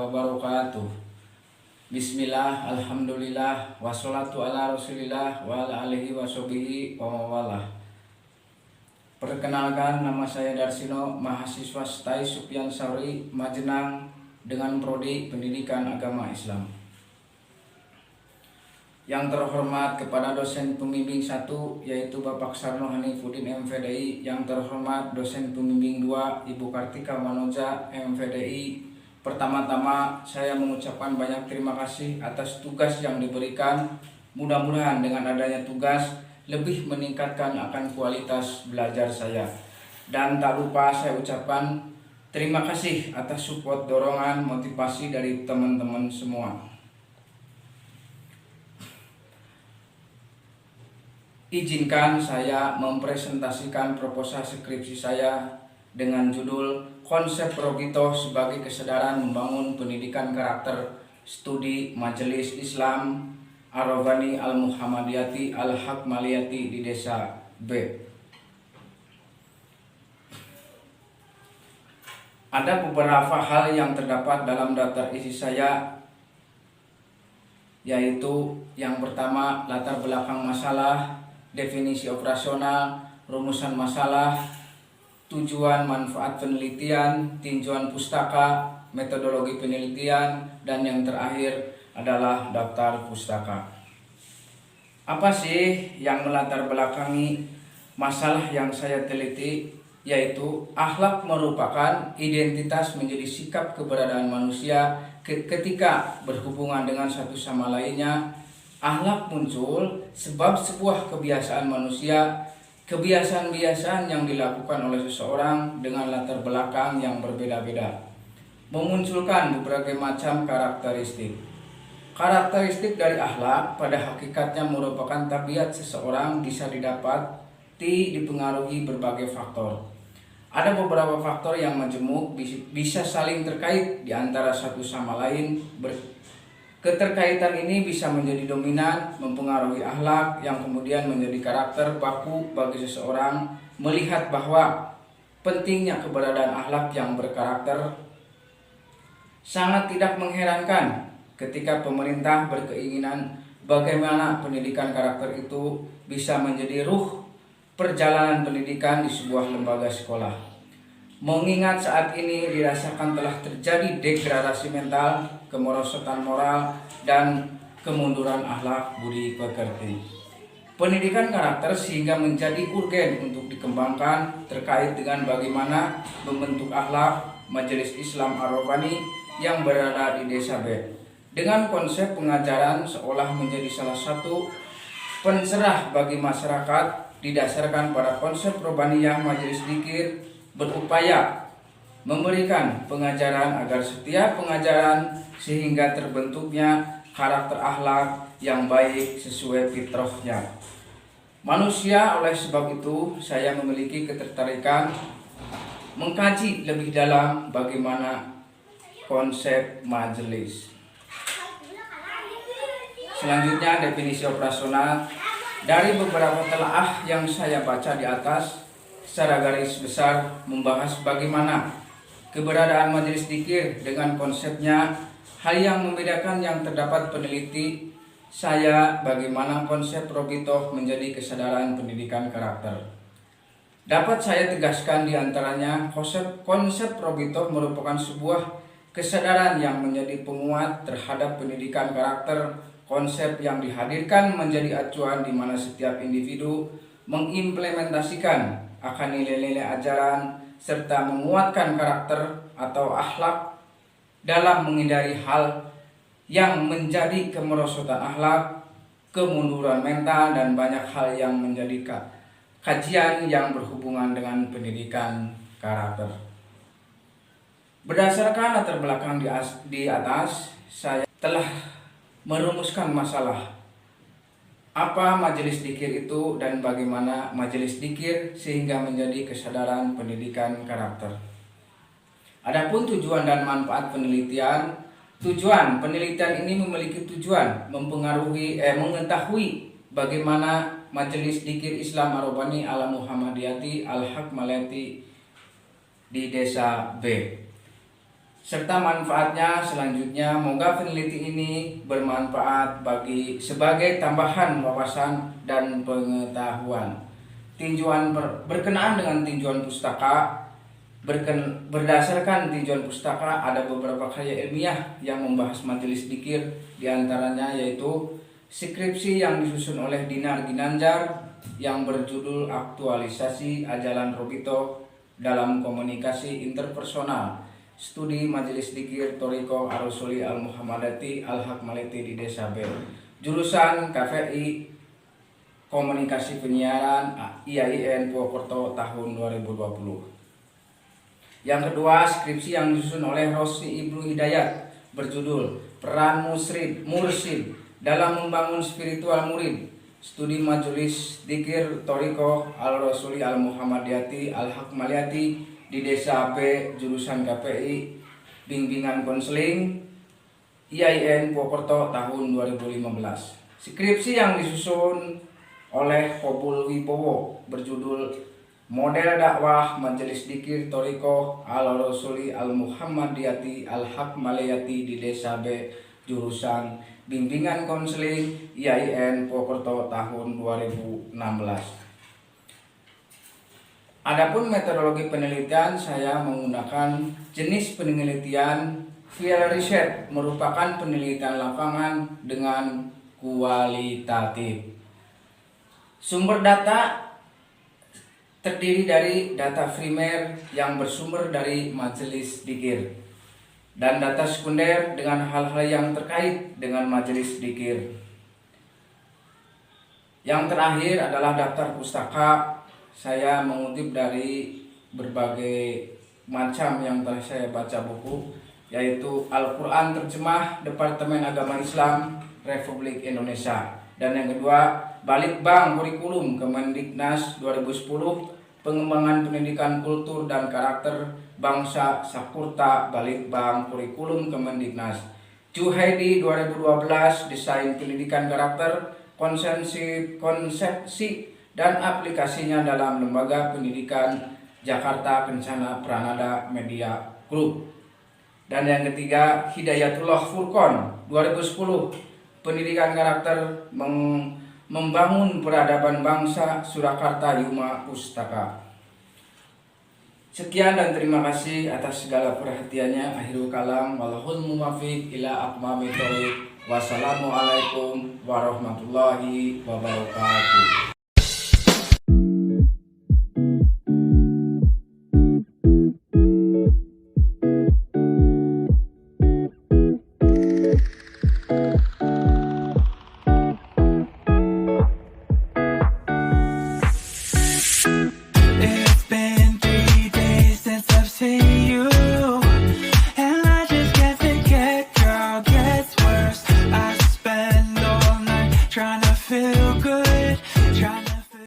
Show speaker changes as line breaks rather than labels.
wabarakatuh. Bismillah, alhamdulillah, wassalatu ala rasulillah wa ala alihi washabihi wa mawalah. Perkenalkan, nama saya Darsino, mahasiswa STAI Sufyan Sauri, Majenang, dengan prodi Pendidikan Agama Islam. Yang terhormat kepada dosen pembimbing 1 yaitu Bapak Sarno Hanifuddin MVDI, yang terhormat dosen pembimbing 2 Ibu Kartika Manoja MVDI. Pertama-tama saya mengucapkan banyak terima kasih atas tugas yang diberikan. Mudah-mudahan dengan adanya tugas lebih meningkatkan akan kualitas belajar saya. Dan tak lupa saya ucapkan terima kasih atas support, dorongan, motivasi dari teman-teman semua. Izinkan saya mempresentasikan proposal skripsi saya dengan judul Konsep Rogito sebagai Kesadaran Membangun Pendidikan Karakter Studi Majelis Islam Ar-Rabbani Al-Muhammadiyati Al-Hikmaliyati di Desa B. Ada beberapa hal yang terdapat dalam daftar isi saya, yaitu yang pertama, latar belakang masalah, definisi operasional, rumusan masalah, tujuan manfaat penelitian, tinjauan pustaka, metodologi penelitian, dan yang terakhir adalah daftar pustaka. Apa sih yang melatar belakangi masalah yang saya teliti? Yaitu akhlak merupakan identitas menjadi sikap keberadaan manusia ketika berhubungan dengan satu sama lainnya. Akhlak muncul sebab sebuah kebiasaan manusia, kebiasaan-kebiasaan yang dilakukan oleh seseorang dengan latar belakang yang berbeda-beda, memunculkan berbagai macam karakteristik. Karakteristik dari akhlak pada hakikatnya merupakan tabiat seseorang, bisa didapati dipengaruhi berbagai faktor. Ada beberapa faktor yang majemuk bisa saling terkait di antara satu sama lain. Keterkaitan ini bisa menjadi dominan, mempengaruhi akhlak, yang kemudian menjadi karakter baku bagi seseorang. Melihat bahwa pentingnya keberadaan akhlak yang berkarakter, sangat tidak mengherankan ketika pemerintah berkeinginan bagaimana pendidikan karakter itu bisa menjadi ruh perjalanan pendidikan di sebuah lembaga sekolah. Mengingat saat ini dirasakan telah terjadi degradasi mental, kemerosotan moral, dan kemunduran akhlak budi pekerti. Pendidikan karakter sehingga menjadi urgen untuk dikembangkan terkait dengan bagaimana membentuk akhlak Majelis Islam Ar-Rabbani yang berada di Desa B, dengan konsep pengajaran seolah menjadi salah satu pencerah bagi masyarakat didasarkan pada konsep Robbaniyah. Majelis Dzikir berupaya memberikan pengajaran agar setiap pengajaran sehingga terbentuknya karakter akhlak yang baik sesuai fitrahnya manusia. Oleh sebab itu saya memiliki ketertarikan mengkaji lebih dalam bagaimana konsep majelis. Selanjutnya, definisi operasional. Dari beberapa telaah yang saya baca di atas, secara garis besar membahas bagaimana keberadaan majelis dzikir dengan konsepnya. Hal yang membedakan yang terdapat peneliti saya bagaimana konsep Rogito menjadi kesadaran pendidikan karakter. Dapat saya tegaskan di antaranya, konsep Rogito merupakan sebuah kesadaran yang menjadi penguat terhadap pendidikan karakter. Konsep yang dihadirkan menjadi acuan di mana setiap individu mengimplementasikan akan nilai-nilai ajaran serta menguatkan karakter atau akhlak dalam menghindari hal yang menjadi kemerosotan akhlak, kemunduran mental, dan banyak hal yang menjadi kajian yang berhubungan dengan pendidikan karakter. Berdasarkan latar belakang di atas, saya telah merumuskan masalah apa majelis dzikir itu dan bagaimana majelis dzikir sehingga menjadi kesadaran pendidikan karakter. Adapun tujuan dan manfaat penelitian. Tujuan penelitian ini memiliki tujuan mengetahui bagaimana Majelis Dzikir Islam Ar-Rabbani Al-Muhammadiyati Al-Hikmaliyati di Desa B serta manfaatnya selanjutnya. Moga peneliti ini bermanfaat sebagai tambahan wawasan dan pengetahuan. Tinjauan berkenaan dengan tinjauan pustaka. Berdasarkan tinjauan pustaka, ada beberapa karya ilmiah yang membahas majelis dzikir, diantaranya yaitu skripsi yang disusun oleh Dinar Ginanjar yang berjudul Aktualisasi Ajalan Robito dalam Komunikasi Interpersonal, Studi Majelis Dzikir Thoriko Ar-Rasuli Al-Muhammadiyati Al-Hikmaliyati di Desa B, jurusan KVI Komunikasi Penyiaran IAIN Purwokerto tahun 2020. Yang kedua, skripsi yang disusun oleh Rossi Ibnu Hidayat berjudul Peran Mursyid dalam Membangun Spiritual Murid, Studi Majelis Dzikir Thoriko Al-Rasuli Al-Muhammadiyati Al-Hikmaliyati di Desa B, jurusan KPI Bimbingan Konseling IAIN Purwokerto tahun 2015. Skripsi yang disusun oleh Kobul Wibowo berjudul Model Dakwah Majelis Dzikir Thoriko Al-Rasuli Al-Muhammadiyati Al-Hikmaliyati di Desa B, jurusan Bimbingan Konseling IAIN Purwokerto tahun 2016. Adapun metodologi penelitian, saya menggunakan jenis penelitian field research, merupakan penelitian lapangan dengan kualitatif. Sumber data terdiri dari data primer yang bersumber dari majelis dzikir dan data sekunder dengan hal-hal yang terkait dengan majelis dzikir. Yang terakhir adalah daftar pustaka. Saya mengutip dari berbagai macam yang telah saya baca buku, yaitu Al-Quran Terjemah Departemen Agama Islam Republik Indonesia, dan yang kedua Balitbang Kurikulum Kemendiknas 2010, Pengembangan Pendidikan Kultur dan Karakter Bangsa Sakurta Balitbang Kurikulum Kemendiknas. Juhaidi 2012, Desain Pendidikan Karakter, Konsepsi dan Aplikasinya dalam Lembaga Pendidikan Jakarta Kencana Pranada Media Group. Dan yang ketiga Hidayatullah Furqon 2010, Pendidikan Karakter Membangun Peradaban Bangsa, Surakarta Yuma Pustaka. Sekian dan terima kasih atas segala perhatiannya. Akhirul kalam, wallahul muwaffiq ila aqwamit thoriq. Wassalamualaikum warahmatullahi wabarakatuh.